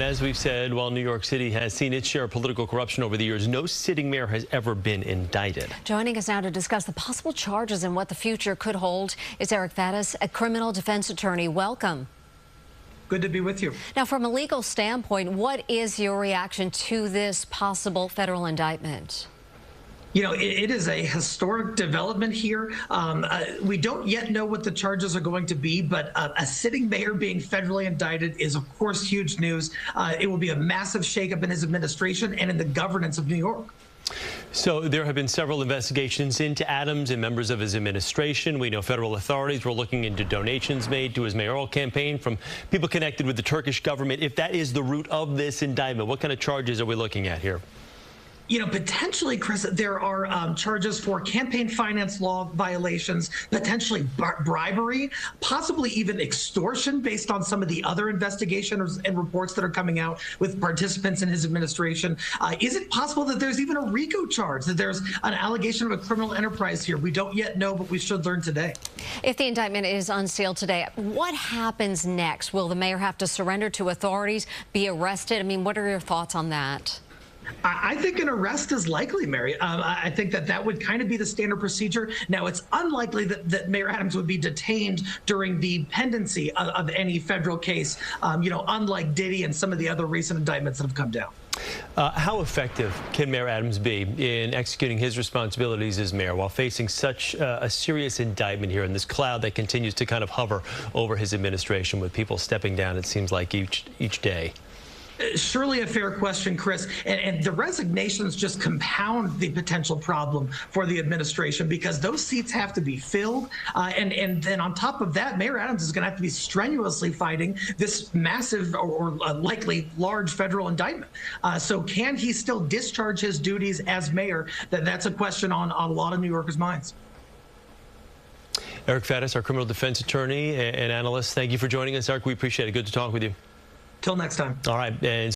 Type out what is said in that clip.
As we've said, while New York City has seen its share of political corruption over the years, no sitting mayor has ever been indicted. Joining us now to discuss the possible charges and what the future could hold is Eric Faddis, a criminal defense attorney. Welcome. Good to be with you. Now, from a legal standpoint, what is your reaction to this possible federal indictment? You know, it is a historic development here. We don't yet know what the charges are going to be, but a sitting mayor being federally indicted is, of course, huge news. It will be a massive shakeup in his administration and in the governance of New York. So there have been several investigations into Adams and members of his administration. We know federal authorities were looking into donations made to his mayoral campaign from people connected with the Turkish government. If that is the root of this indictment, what kind of charges are we looking at here? You know, potentially, Chris, there are charges for campaign finance law violations, potentially bribery, possibly even extortion based on some of the other investigations and reports that are coming out with participants in his administration. Is it possible that there's even a RICO charge, that there's an allegation of a criminal enterprise here? We don't yet know, but we should learn today. If the indictment is unsealed today, what happens next? Will the mayor have to surrender to authorities, be arrested? I mean, what are your thoughts on that? I think an arrest is likely, Mary. I think that would kind of be the standard procedure. Now, it's unlikely that Mayor Adams would be detained during the pendency of any federal case, you know, unlike Diddy and some of the other recent indictments that have come down. How effective can Mayor Adams be in executing his responsibilities as mayor while facing such a serious indictment here in this cloud that continues to kind of hover over his administration with people stepping down, it seems like, each day? Surely a fair question, Chris. And the resignations just compound the potential problem for the administration because those seats have to be filled. And then on top of that, Mayor Adams is going to have to be strenuously fighting this massive or likely large federal indictment. So can he still discharge his duties as mayor? That's a question on a lot of New Yorkers' minds. Eric Faddis, our criminal defense attorney and analyst, thank you for joining us, Eric. We appreciate it. Good to talk with you. Till next time. All right. And